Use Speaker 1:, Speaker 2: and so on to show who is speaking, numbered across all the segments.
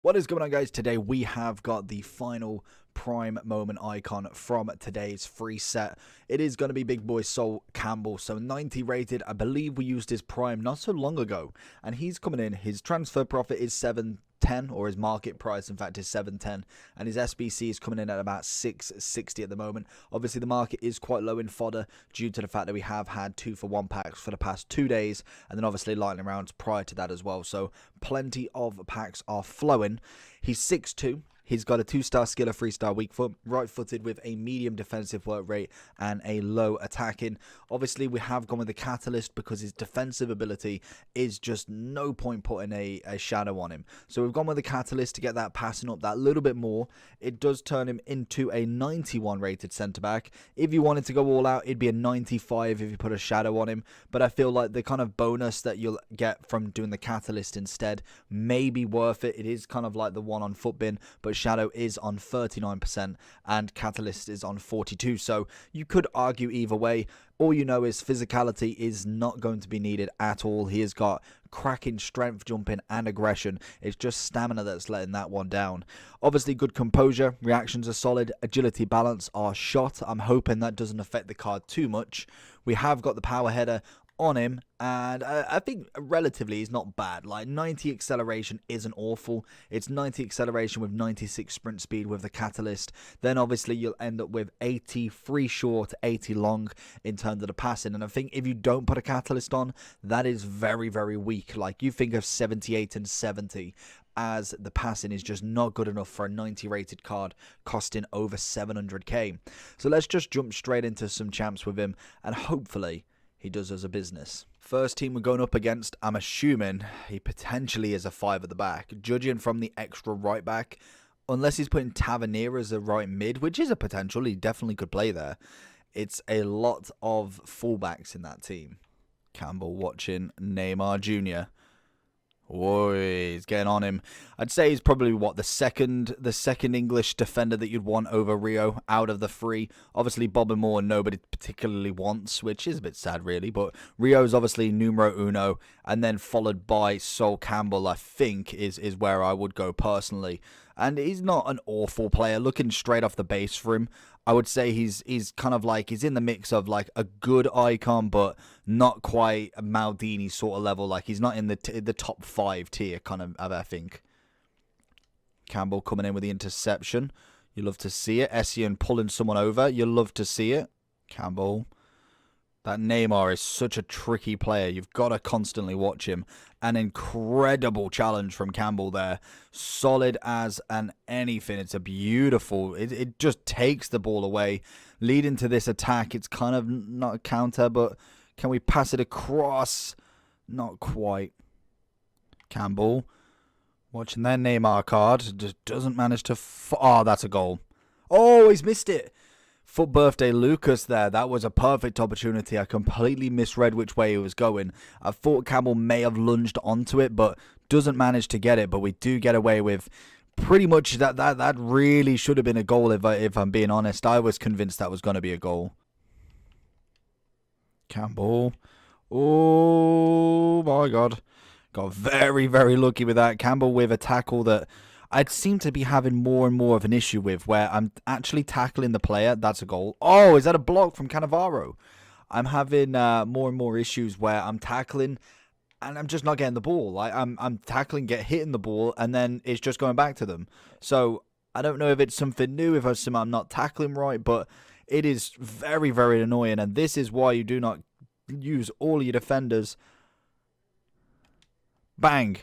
Speaker 1: What is going on, guys? Today we have got the final prime moment icon from today's free set. It is going to be big boy Sol Campbell, so 90 rated. I believe we used his prime not so long ago, and he's coming in. His transfer profit is 710, or his market price in fact is 710, and his SBC is coming in at about 660 at the moment. Obviously the market is quite low in fodder due to the fact that we have had 2-for-1 packs for the past 2 days, and then obviously lightning rounds prior to that as well, so plenty of packs are flowing. He's 6'2". He's got a 2-star skill, a 3-star weak foot, right-footed with a medium defensive work rate and a low attacking. Obviously, we have gone with the Catalyst because his defensive ability is just no point putting a shadow on him. So we've gone with the Catalyst to get that passing up that little bit more. It does turn him into a 91 rated centre-back. If you wanted to go all out, it'd be a 95 if you put a shadow on him. But I feel like the kind of bonus that you'll get from doing the Catalyst instead may be worth it. It is kind of like the one on Footbin, but Shadow is on 39% and Catalyst is on 42%, so you could argue either way. All you know is physicality is not going to be needed at all. He has got cracking strength, jumping and aggression. It's just stamina that's letting that one down. Obviously good composure, reactions are solid, agility, balance are shot. I'm hoping that doesn't affect the card too much. We have got the power header on him, and I think relatively he's not bad. Like 90 acceleration isn't awful. It's 90 acceleration with 96 sprint speed with the Catalyst. Then obviously you'll end up with 80 free short, 80 long in terms of the passing. And I think if you don't put a Catalyst on, that is very, very weak. Like you think of 78 and 70 as the passing is just not good enough for a 90 rated card costing over 700k. So let's just jump straight into some champs with him, and hopefully he does us a business. First team we're going up against, I'm assuming he potentially is a 5 at the back. Judging from the extra right back, unless he's putting Tavernier as a right mid, which is a potential, he definitely could play there. It's a lot of fullbacks in that team. Campbell watching Neymar Jr. Whoa, he's getting on him. I'd say he's probably the second English defender that you'd want over Rio out of the three. Obviously Bob and Moore nobody particularly wants, which is a bit sad really, but Rio's obviously numero uno, and then followed by Sol Campbell, I think is where I would go personally. And he's not an awful player. Looking straight off the base for him, I would say he's kind of like, he's in the mix of like a good icon, but not quite a Maldini sort of level. Like he's not in the top 5 tier kind of, I think. Campbell coming in with the interception. You love to see it. Essien pulling someone over. You love to see it. Campbell. That Neymar is such a tricky player. You've got to constantly watch him. An incredible challenge from Campbell there. Solid as an anything. It's a beautiful... It just takes the ball away. Leading to this attack. It's kind of not a counter, but can we pass it across? Not quite. Campbell. Watching their Neymar card. Just doesn't manage to... Oh, that's a goal. Oh, he's missed it. Foot birthday Lucas there. That was a perfect opportunity. I completely misread which way he was going. I thought Campbell may have lunged onto it, but doesn't manage to get it. But we do get away with pretty much that really should have been a goal if I'm being honest. I was convinced that was going to be a goal. Campbell. Oh my God. Got very, very lucky with that. Campbell with a tackle that I'd seem to be having more and more of an issue with, where I'm actually tackling the player. That's a goal. Oh, is that a block from Cannavaro? I'm having more and more issues where I'm tackling and I'm just not getting the ball. Like I'm tackling, hitting the ball, and then it's just going back to them. So I don't know if it's something new, if I'm not tackling right, but it is very, very annoying. And this is why you do not use all your defenders. Bang.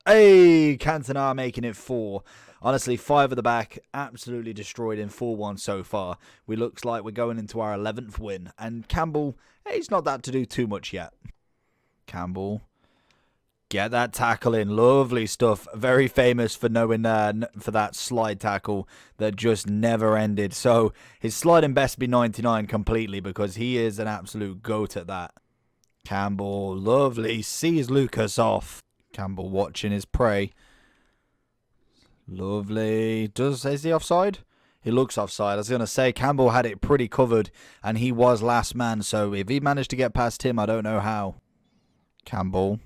Speaker 1: Hey, Cantona making it 4. Honestly, 5 at the back, absolutely destroyed in 4-1 so far. We looks like we're going into our 11th win. And Campbell, hey, it's not that to do too much yet. Campbell, get that tackle in. Lovely stuff. Very famous for knowing for that slide tackle that just never ended. So his sliding best be 99 completely, because he is an absolute goat at that. Campbell, lovely. Sees Lucas off. Campbell watching his prey. Lovely. Is he offside? He looks offside. I was going to say, Campbell had it pretty covered, and he was last man, so if he managed to get past him, I don't know how. Campbell.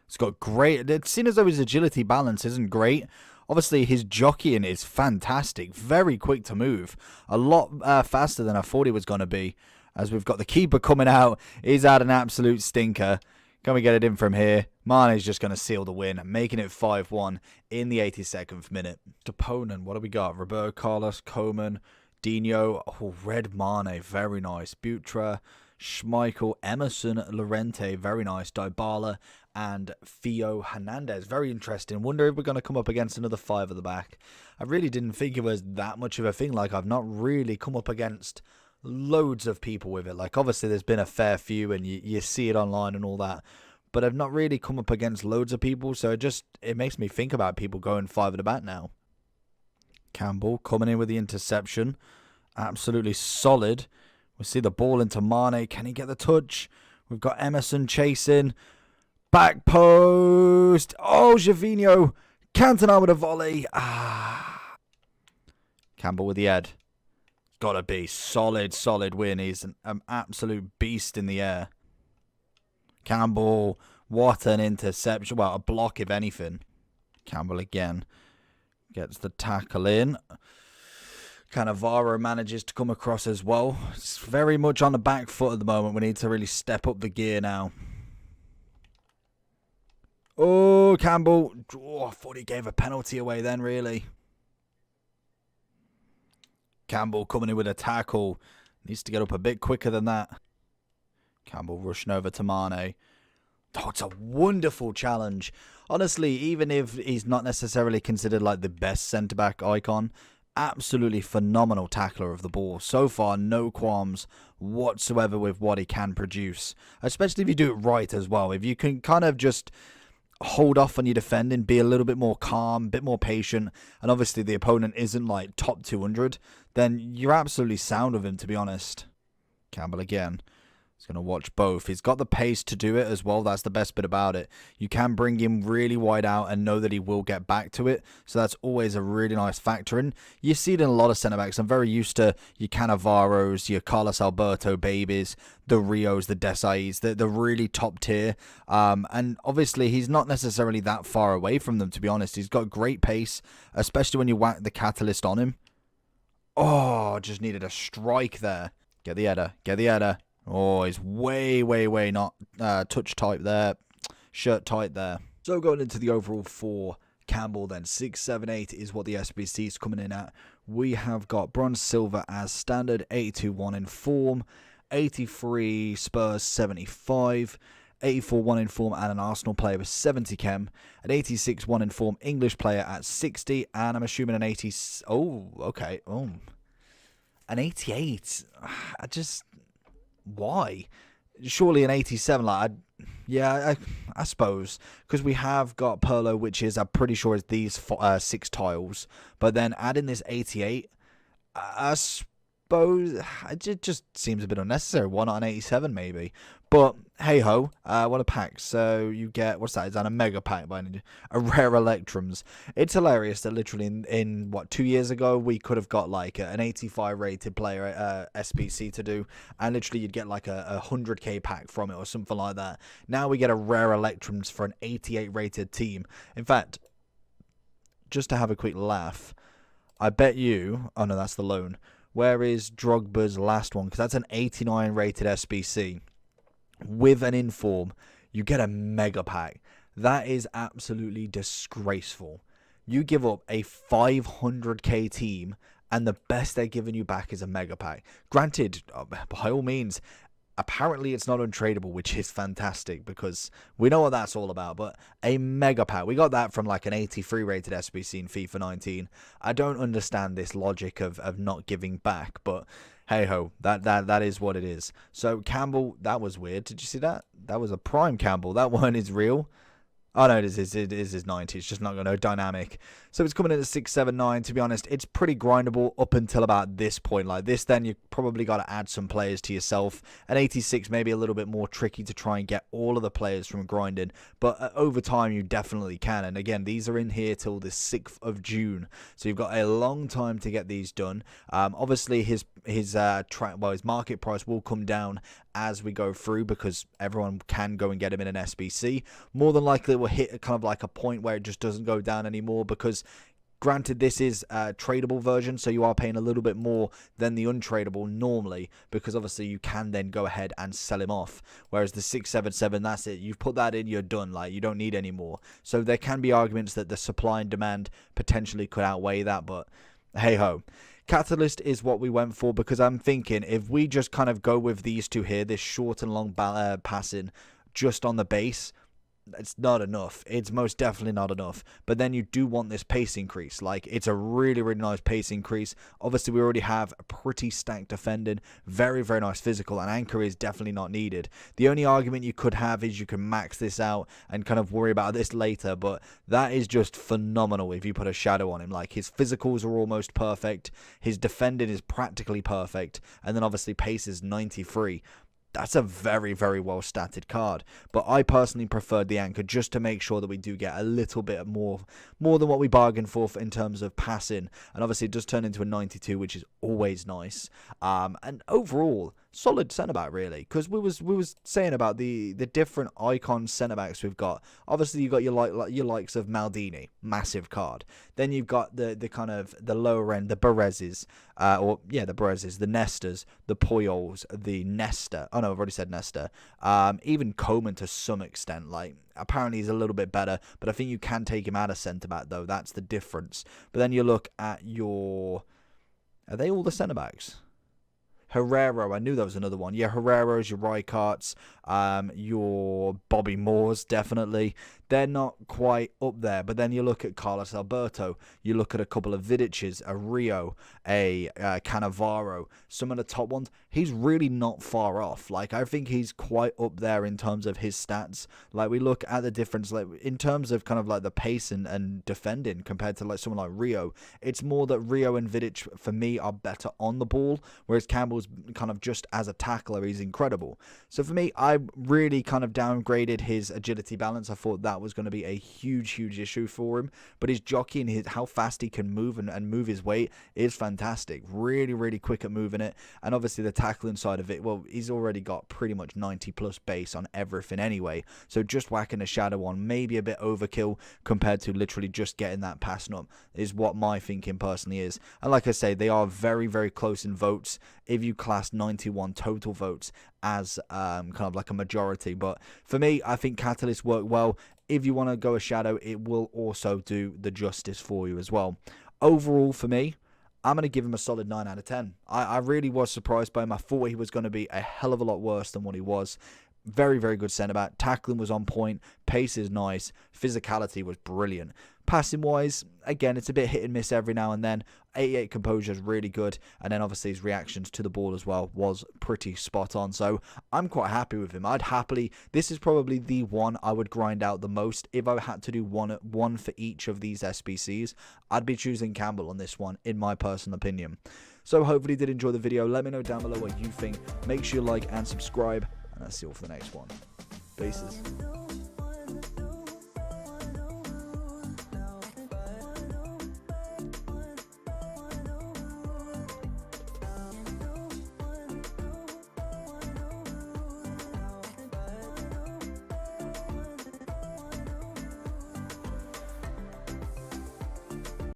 Speaker 1: It's got great... It's seen as though his agility balance isn't great. Obviously, his jockeying is fantastic. Very quick to move. A lot faster than I thought he was going to be. As we've got the keeper coming out. He's had an absolute stinker. Can we get it in from here? Mane's just going to seal the win, making it 5-1 in the 82nd minute. Opponent, what do we got? Roberto Carlos, Coman, Dino, Red Mane, very nice. Butra, Schmeichel, Emerson, Llorente, very nice. Dybala and Theo Hernandez, very interesting. Wonder if we're going to come up against another 5 at the back. I really didn't think it was that much of a thing. Like, I've not really come up against loads of people with it. Like, obviously there's been a fair few and you see it online and all that, but I've not really come up against loads of people, so it makes me think about people going 5 at the back now. Campbell coming in with the interception, absolutely solid. We see the ball into Mane. Can he get the touch? We've got Emerson chasing, back post. Oh, Gervinho, Cantona with a volley. Campbell with the head. Gotta be solid win. He's an absolute beast in the air. Campbell, what an interception. Well, a block if anything. Campbell again gets the tackle in. Cannavaro manages to come across as well. It's very much on the back foot at the moment. We need to really step up the gear now. Oh, Campbell. Oh, I thought he gave a penalty away then, really. Campbell coming in with a tackle. Needs to get up a bit quicker than that. Campbell rushing over to Mane. Oh, it's a wonderful challenge. Honestly, even if he's not necessarily considered like the best centre-back icon, absolutely phenomenal tackler of the ball. So far, no qualms whatsoever with what he can produce. Especially if you do it right as well. If you can kind of just hold off on your defending, be a little bit more calm, a bit more patient, and obviously the opponent isn't like top 200, then you're absolutely sound with him, to be honest. Campbell again. He's going to watch both. He's got the pace to do it as well. That's the best bit about it. You can bring him really wide out and know that he will get back to it. So that's always a really nice factor. And you see it in a lot of centre-backs. I'm very used to your Cannavaros, your Carlos Alberto babies, the Rios, the Desais, the really top tier. And obviously, he's not necessarily that far away from them, to be honest. He's got great pace, especially when you whack the catalyst on him. Oh, just needed a strike there. Get the header. Get the header. Oh, he's way not touch tight there. Shirt tight there. So going into the overall for Campbell then, 6, 7, 8 is what the SBC is coming in at. We have got bronze, silver as standard, 82-1 in form, 83 Spurs 75, 84-1 in form and an Arsenal player with 70 chem, an 86-1 in form English player at 60, and I'm assuming an 80... Oh, okay. Oh, an 88. Why? Surely an 87, like, I suppose, because we have got Perlo, which is, I'm pretty sure is these 6 tiles, but then adding this 88, I suppose, it just seems a bit unnecessary. Why not an 87 maybe? But hey ho, what a pack. So you get, what's that? Is that a mega pack by a rare Electrums? It's hilarious that literally in what, 2 years ago we could have got like an 85 rated player SBC to do, and literally you'd get like a 100k pack from it or something like that. Now we get a rare Electrums for an 88 rated team. In fact, just to have a quick laugh, I bet you, oh no, that's the loan. Where is Drogba's last one? Because that's an 89 rated SBC. With an inform, you get a mega pack. That is absolutely disgraceful. You give up a 500k team and the best they're giving you back is a mega pack. Granted, by all means, apparently it's not untradeable, which is fantastic because we know what that's all about. But a mega pack, we got that from like an 83 rated SBC in FIFA 19. I don't understand this logic of not giving back, but hey ho, that is what it is. So Campbell, that was weird. Did you see that? That was a prime Campbell. That one is real. Oh no, it is his 90. It's just not going to dynamic. So it's coming in at 6, 7, 9. To be honest, it's pretty grindable up until about this point. Like this, then you probably got to add some players to yourself. An 86 maybe a little bit more tricky to try and get all of the players from grinding, but over time you definitely can. And again, these are in here till the 6th of June, so you've got a long time to get these done. Obviously his market price will come down as we go through, because everyone can go and get him in an SBC. More than likely it will hit kind of like a point where it just doesn't go down anymore, because granted, this is a tradable version, so you are paying a little bit more than the untradable normally, because obviously you can then go ahead and sell him off. Whereas the 677, that's it. You've put that in, you're done. Like, you don't need any more. So there can be arguments that the supply and demand potentially could outweigh that, but hey ho. Catalyst is what we went for, because I'm thinking if we just kind of go with these two here, this short and long passing just on the base, it's not enough. It's most definitely not enough. But then you do want this pace increase. Like, it's a really, really nice pace increase. Obviously, we already have a pretty stacked defending, very, very nice physical, and anchor is definitely not needed. The only argument you could have is you can max this out and kind of worry about this later, but that is just phenomenal if you put a shadow on him. Like, his physicals are almost perfect, his defending is practically perfect, and then obviously pace is 93. That's a very, very well statted card. But I personally preferred the anchor just to make sure that we do get a little bit more than what we bargained for in terms of passing. And obviously it does turn into a 92, which is always nice. And overall, solid centre-back, really, because we was saying about the different icon centre-backs we've got. Obviously, you've got your likes of Maldini, massive card. Then you've got the kind of the lower end, the Berezes, the Berezes, the Nestors, the Puyols, the Nesta. Oh no, I've already said Nesta. Even Coman to some extent. Like, apparently he's a little bit better, but I think you can take him out of centre-back though. That's the difference. But then you look at your, are they all the centre-backs? Herrero, I knew there was another one. Yeah, Herrero's, your Rijkaards, your Bobby Moores, definitely. They're not quite up there. But then you look at Carlos Alberto. You look at a couple of Vidiches, a Rio, a Cannavaro. Some of the top ones. He's really not far off. Like, I think he's quite up there in terms of his stats. Like, we look at the difference, like, in terms of kind of like the pace and defending compared to like someone like Rio. It's more that Rio and Vidic, for me, are better on the ball, whereas Campbell's kind of just as a tackler, he's incredible. So for me, I really kind of downgraded his agility balance. I thought that was going to be a huge issue for him, but his jockeying, how fast he can move and move his weight is fantastic. Really quick at moving it, and obviously the tackling side of it, well, he's already got pretty much 90 plus base on everything anyway, so just whacking a shadow on maybe a bit overkill compared to literally just getting that passing up is what my thinking personally is. And like I say, they are very close in votes if you class 91 total votes as kind of like a majority. But for me, I think Catalyst worked well. If you want to go a shadow, it will also do the justice for you as well. Overall, for me, I'm going to give him a solid 9 out of 10. I really was surprised by him. I thought he was going to be a hell of a lot worse than what he was. Very good centre-back. Tackling was on point. Pace is nice. Physicality was brilliant. Passing-wise, again, it's a bit hit and miss every now and then. 88 composure is really good. And then obviously his reactions to the ball as well was pretty spot on. So I'm quite happy with him. I'd happily, this is probably the one I would grind out the most. If I had to do one for each of these SBCs, I'd be choosing Campbell on this one, in my personal opinion. So hopefully you did enjoy the video. Let me know down below what you think. Make sure you like and subscribe. And that's all for the next one. Peace.